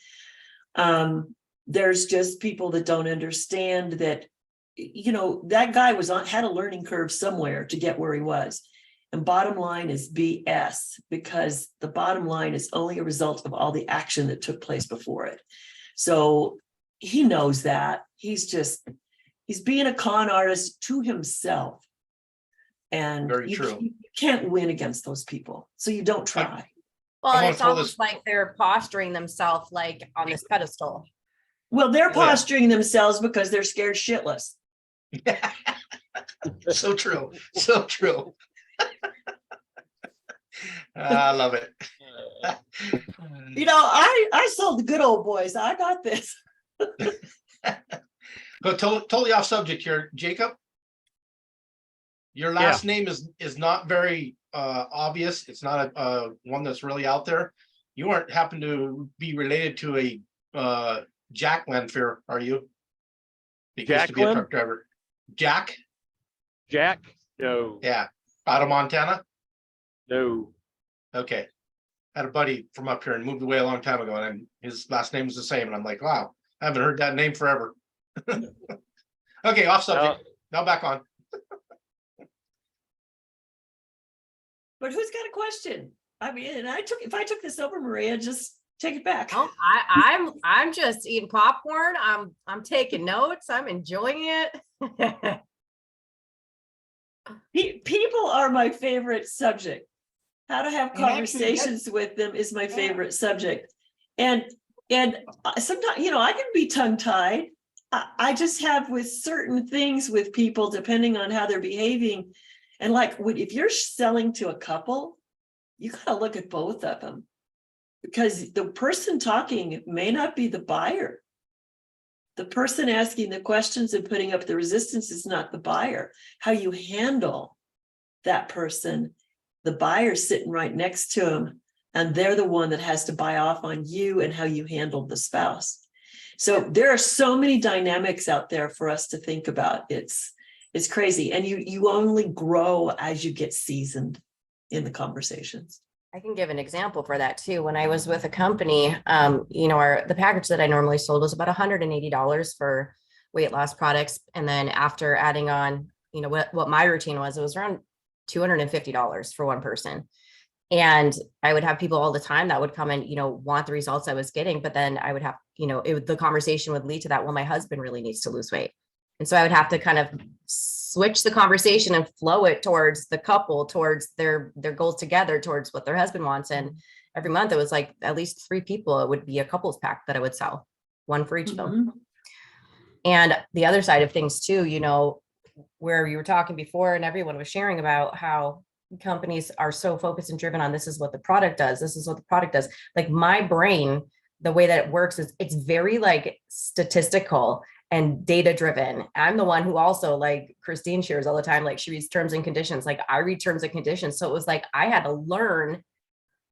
There's just people that don't understand that, that guy had a learning curve somewhere to get where he was. And bottom line is BS, because the bottom line is only a result of all the action that took place before it. So he knows that. He's being a con artist to himself. And Very you true. can't win against those people. So you don't try. Well, I'm gonna it's throw almost like they're posturing themselves like on this pedestal. Well, they're yeah. posturing themselves because they're scared shitless. So true. So true. I love it. I sold the good old boys. I got this. But totally off subject here, Jacob. Your last name is not very obvious. It's not a one that's really out there. You aren't happen to be related to a Jack Lanfear, are you? He used to be a Jacqueline? truck driver. Jack? Jack? No, Yeah. Out of Montana? no. Okay. Had a buddy from up here and moved away a long time ago, and his last name was the same. And I'm like, wow, I haven't heard that name forever. Okay, off subject. Now back on. But who's got a question? I mean, and if I took this over, Maria, just take it back. Oh, I'm just eating popcorn. I'm taking notes. I'm enjoying it. People are my favorite subject. How to have And actually, conversations with them is my favorite subject. And sometimes, I can be tongue-tied. I just have with certain things with people, depending on how they're behaving. And if you're selling to a couple, you got to look at both of them, because the person talking may not be the buyer. The person asking the questions and putting up the resistance is not the buyer. How you handle that person, the buyer sitting right next to him, and they're the one that has to buy off on you and how you handled the spouse. So there are so many dynamics out there for us to think about. It's crazy. And you only grow as you get seasoned in the conversations. I can give an example for that too. When I was with a company, the package that I normally sold was about $180 for weight loss products. And then after adding on, what my routine was, it was around $250 for one person. And I would have people all the time that would come and, want the results I was getting. But then I would have, the conversation would lead to that. Well, my husband really needs to lose weight. And so I would have to kind of switch the conversation and flow it towards the couple, towards their goals together, towards what their husband wants. And every month it was like at least 3 people, it would be a couples pack that I would sell, one for each of them. And the other side of things too, where you were talking before and everyone was sharing about how companies are so focused and driven on this is what the product does. This is what the product does. Like my brain, the way that it works is it's very like statistical. and data driven. I'm the one who also, like Christine shares all the time, like she reads terms and conditions, like I read terms and conditions. So it was like, I had to learn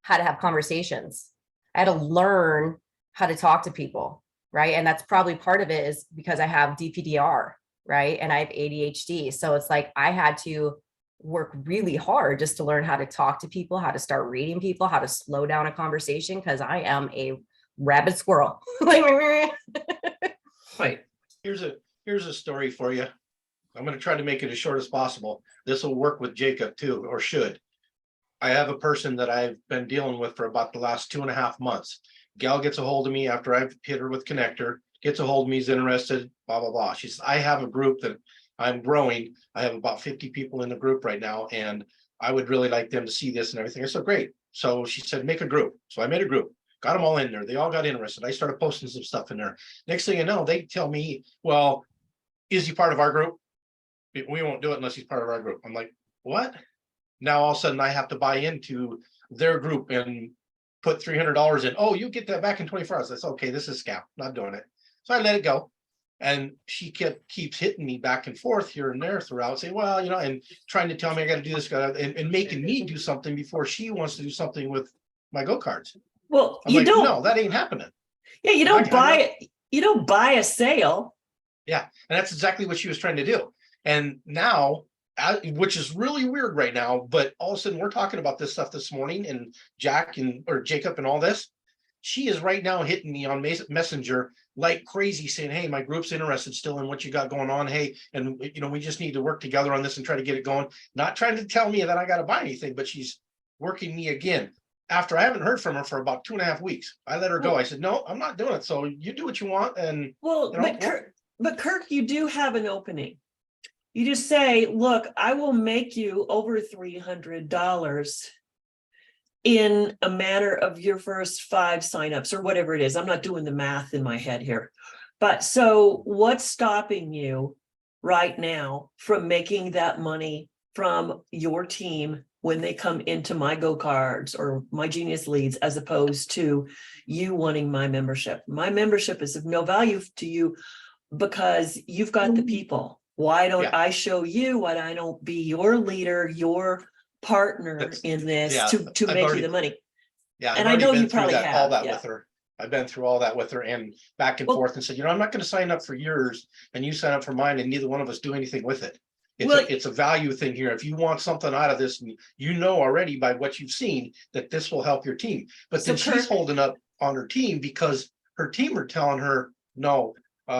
how to have conversations. I had to learn how to talk to people, right? And that's probably part of it is because I have DPDR, right? And I have ADHD. So it's like, I had to work really hard just to learn how to talk to people, how to start reading people, how to slow down a conversation, because I am a rabid squirrel. Right. Here's a story for you. I'm going to try to make it as short as possible. This will work with Jacob too, or should. I have a person that I've been dealing with for about the last 2.5 months. Gal gets a hold of me after I've hit her with connector, gets a hold of me, is interested, blah, blah, blah. She says, I have a group that I'm growing. I have about 50 people in the group right now, and I would really like them to see this and everything. I said, great. So she said, make a group. So I made a group, got them all in there. They all got interested. I started posting some stuff in there. Next thing you know, they tell me, well, is he part of our group? We won't do it unless he's part of our group. I'm like, what? Now all of a sudden I have to buy into their group and put $300 in. Oh, you get that back in 24 hours. That's okay. This is scam. Not doing it. So I let it go. And she keeps hitting me back and forth here and there throughout, saying, well, you know, and trying to tell me I got to do this, and making me do something before she wants to do something with MyGoCards. Well, I'm you like, don't, no, that ain't happening. yeah, you don't buy it. You don't buy a sale. Yeah. And that's exactly what she was trying to do. And now, which is really weird right now, but all of a sudden we're talking about this stuff this morning, and Jacob and all this. She is right now hitting me on Messenger like crazy, saying, hey, my group's interested still in what you got going on. Hey, and you know, we just need to work together on this and try to get it going. Not trying to tell me that I got to buy anything, but she's working me again. After I haven't heard from her for about 2.5 weeks, I let her go. I said, no, I'm not doing it. So you do what you want. And Well, you know, but Kirk, you do have an opening. You just say, look, I will make you over $300 in a matter of your first 5 signups or whatever it is. I'm not doing the math in my head here. But so what's stopping you right now from making that money from your team when they come into MyGoCards or MyGeniusLeads, as opposed to you wanting my membership? My membership is of no value to you because you've got the people. Why don't I show you? Why I don't be your leader, your partner in this to make you the money? Yeah, and I know you probably have all that with her. I've been through all that with her and back and forth and said, you know, I'm not going to sign up for yours and you sign up for mine, and neither one of us do anything with it. It's a value thing here. If you want something out of this, you know already by what you've seen that this will help your team. But then she's holding up on her team because her team are telling her, no,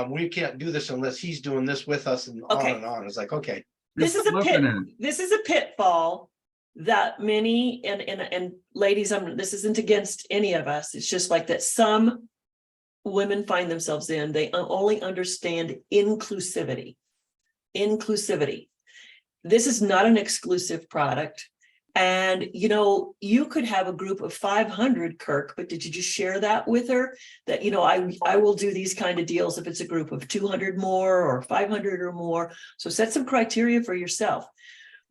we can't do this unless he's doing this with us, and on and on. It's like, okay. This is a pitfall that many and ladies, this isn't against any of us. It's just like that some women find themselves in. They only understand inclusivity. This is not an exclusive product. And, you know, you could have a group of 500, Kirk, but did you just share that with her? That, you know, I will do these kind of deals if it's a group of 200 more or 500 or more. So set some criteria for yourself.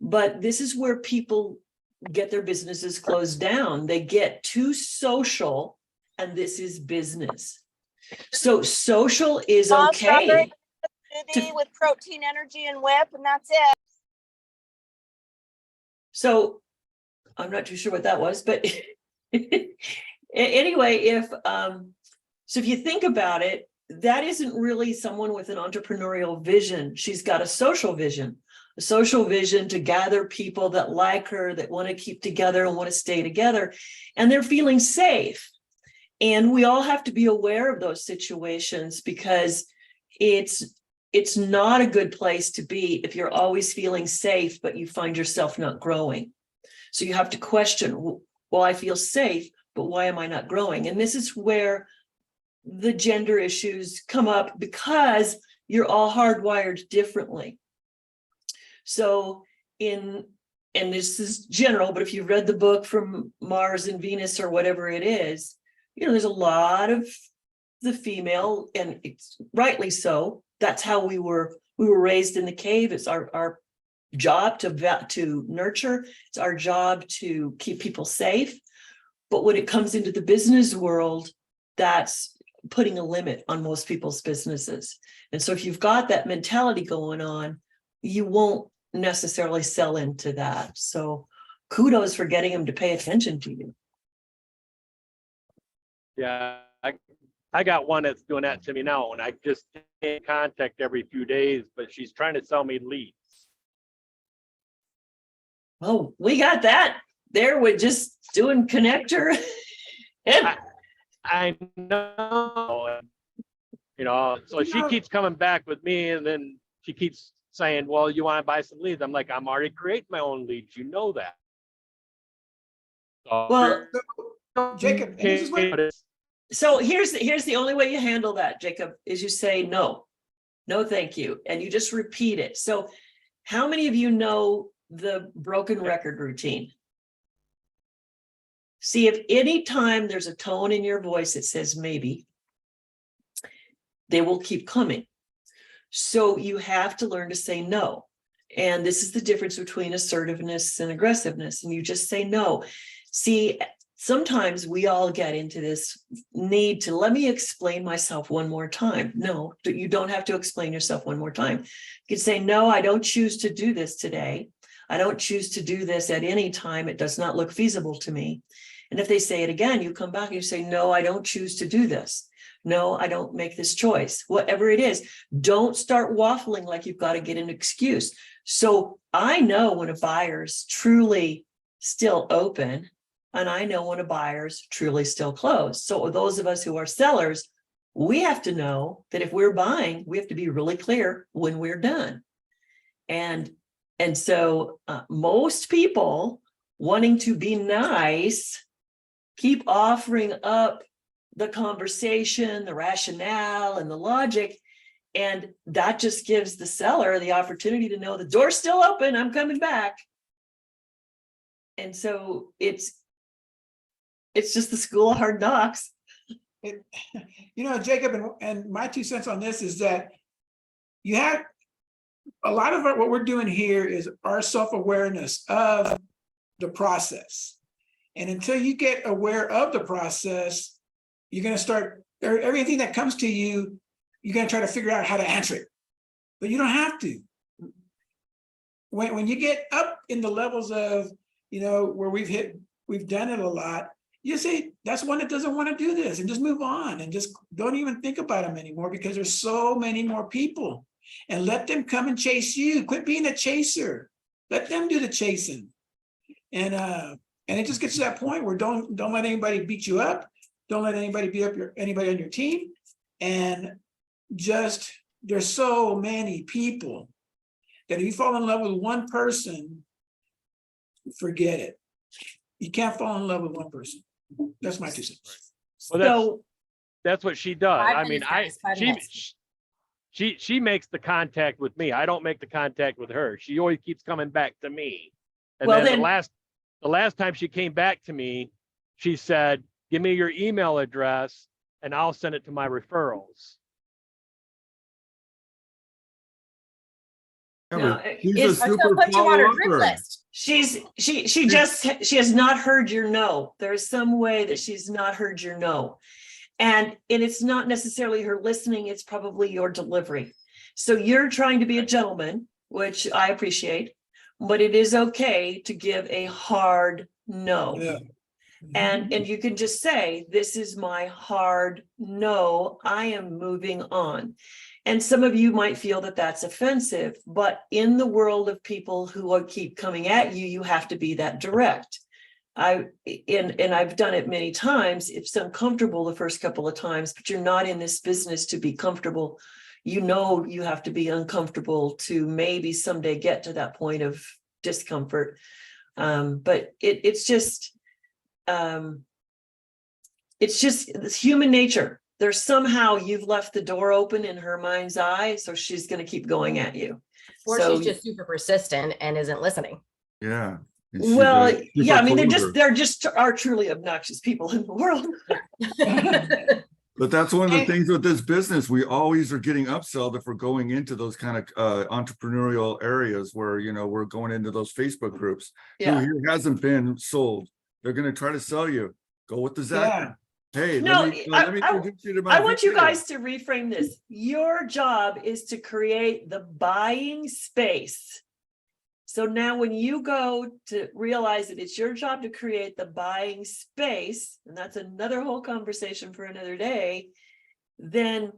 But this is where people get their businesses closed down. They get too social, and this is business. So social is okay. With protein, energy, and whip, and that's it. So I'm not too sure what that was, but anyway, so if you think about it, that isn't really someone with an entrepreneurial vision. She's got a social vision to gather people that like her, that want to keep together and want to stay together, and they're feeling safe. And we all have to be aware of those situations, because it's not a good place to be if you're always feeling safe, but you find yourself not growing. So you have to question, well, I feel safe, but why am I not growing? And this is where the gender issues come up, because you're all hardwired differently. So and this is general, but if you've read the book From Mars and Venus or whatever it is, you know, there's a lot of the female, and it's rightly so. That's how we were raised in the cave. It's our job to nurture. It's our job to keep people safe. But when it comes into the business world, that's putting a limit on most people's businesses. And so if you've got that mentality going on, you won't necessarily sell into that. So kudos for getting them to pay attention to you. Yeah, I got one that's doing that to me now, and I just stay in contact every few days, but she's trying to sell me leads. Oh, we got that there with just doing connector. And I know, you know, so she keeps coming back with me, and then she keeps saying, well, you want to buy some leads? I'm like, I'm already creating my own leads. You know that. So, well, Jacob, and this is what, so here's the only way you handle that, Jacob, is you say no, thank you. And you just repeat it. So how many of you know the broken record routine? See, if any time there's a tone in your voice that says maybe, they will keep coming. So you have to learn to say no. And this is the difference between assertiveness and aggressiveness. And you just say no. See, sometimes we all get into this need to, let me explain myself one more time. No, you don't have to explain yourself one more time. You can say, no, I don't choose to do this today. I don't choose to do this at any time. It does not look feasible to me. And if they say it again, you come back and you say, no, I don't choose to do this. No, I don't make this choice. Whatever it is, don't start waffling like you've got to get an excuse. So I know when a buyer's truly still open, and I know when a buyer's truly still closed. So those of us who are sellers, we have to know that if we're buying, we have to be really clear when we're done. And so most people wanting to be nice keep offering up the conversation, the rationale, and the logic. And that just gives the seller the opportunity to know the door's still open, I'm coming back. And so it's just the school of hard knocks. you know, Jacob, and my 2 cents on this is that you have a lot of what we're doing here is our self-awareness of the process. And until you get aware of the process, you're going to start, everything that comes to you, you're going to try to figure out how to answer it. But you don't have to. When you get up in the levels of, you know, where we've done it a lot, you say, that's one that doesn't want to do this, and just move on and just don't even think about them anymore, because there's so many more people. And let them come and chase you. Quit being a chaser. Let them do the chasing. And it just gets to that point where don't let anybody beat you up. Don't let anybody beat up anybody on your team. And just, there's so many people that if you fall in love with one person, forget it. You can't fall in love with one person. That's my 2 cents. Well, that's what she does. 5 I mean, minutes, guys, 5 minutes. she makes the contact with me. I don't make the contact with her. She always keeps coming back to me. And Well, then the last time she came back to me, she said, give me your email address and I'll send it to my referrals. Yeah, No, but she's a it's- Let's super go put you on her drip follower. list. She has not heard your no. There is some way that she's not heard your no. And it's not necessarily her listening, it's probably your delivery. So you're trying to be a gentleman, which I appreciate, but it is okay to give a hard no. Yeah. And you can just say, this is my hard no, I am moving on. And some of you might feel that that's offensive, but in the world of people who will keep coming at you, you have to be that direct. I've done it many times. It's uncomfortable the first couple of times, but you're not in this business to be comfortable. You know, you have to be uncomfortable to maybe someday get to that point of discomfort. But it's just it's human nature. There's somehow you've left the door open in her mind's eye, so she's going to keep going at you. Or So- she's just super persistent and isn't listening. Yeah. And she's Well, a super yeah, I mean, closer. there just are truly obnoxious people in the world. But that's one of the things with this business. We always are getting upsold if we're going into those kind of entrepreneurial areas where, you know, we're going into those Facebook groups. Yeah. Who here hasn't been sold? They're going to try to sell you. Go with the Zach. Yeah. Hey, No, let me introduce you to my I want you VP. guys to reframe this. Your job is to create the buying space. So now when you go to realize that it's your job to create the buying space, and that's another whole conversation for another day, then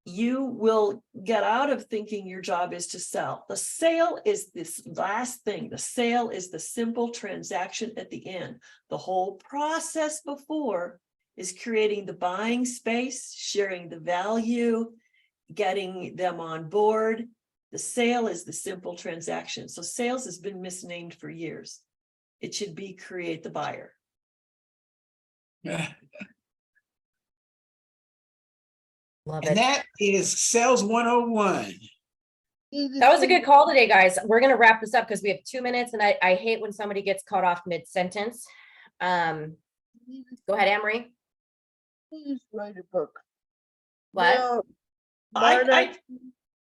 you will get out of thinking your job is to sell. The sale is this last thing. The sale is the simple transaction at the end. The whole process before is creating the buying space, sharing the value, getting them on board. The sale is the simple transaction. So sales has been misnamed for years. It should be create the buyer. Love And it. that is sales 101. That was a good call today, guys. We're gonna wrap this up because we have 2 minutes, and I hate when somebody gets cut off mid-sentence. Go ahead, Emery. Please write a book. What? Well, Marta,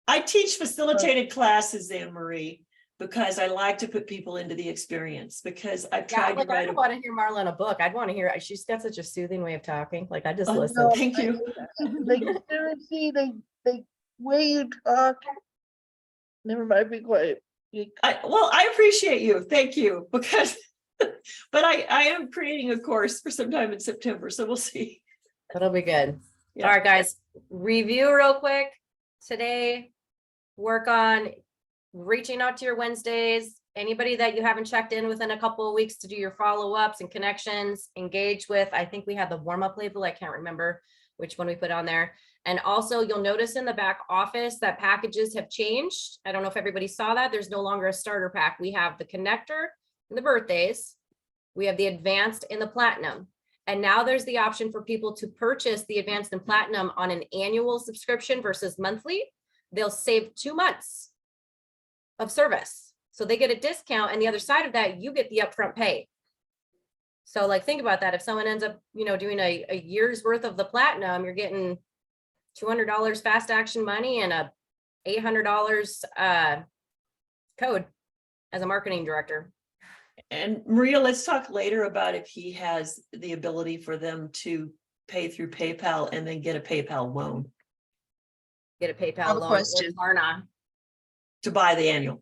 I teach facilitated classes, Anne Marie, because I like to put people into the experience, because I've Yeah, tried to like I write don't a. want to hear Marla in a book. I'd want to hear, she's got such a soothing way of talking. Like I just Oh, listen. no, thank you. like seriously, like way you talk. Never mind, be quiet. Well, I appreciate you. Thank you, because, but I am creating a course for sometime in September, so we'll see. That'll be good. Yeah. All right, guys, review real quick. Today, work on reaching out to your Wednesdays. Anybody that you haven't checked in within a couple of weeks to do your follow-ups and connections, engage with. I think we had the warm-up label. I can't remember which one we put on there. And also you'll notice in the back office that packages have changed. I don't know if everybody saw that. There's no longer a starter pack. We have the connector and the birthdays. We have the advanced and the platinum. And now there's the option for people to purchase the advanced and platinum on an annual subscription versus monthly. They'll save 2 months of service. So they get a discount, and the other side of that, you get the upfront pay. So like, think about that. If someone ends up, doing a year's worth of the platinum, you're getting $200 fast action money and a $800 code as a marketing director. And Maria, let's talk later about if he has the ability for them to pay through PayPal and then get a PayPal loan Get a I PayPal have a loan. question. Or Klarna. to buy the annual.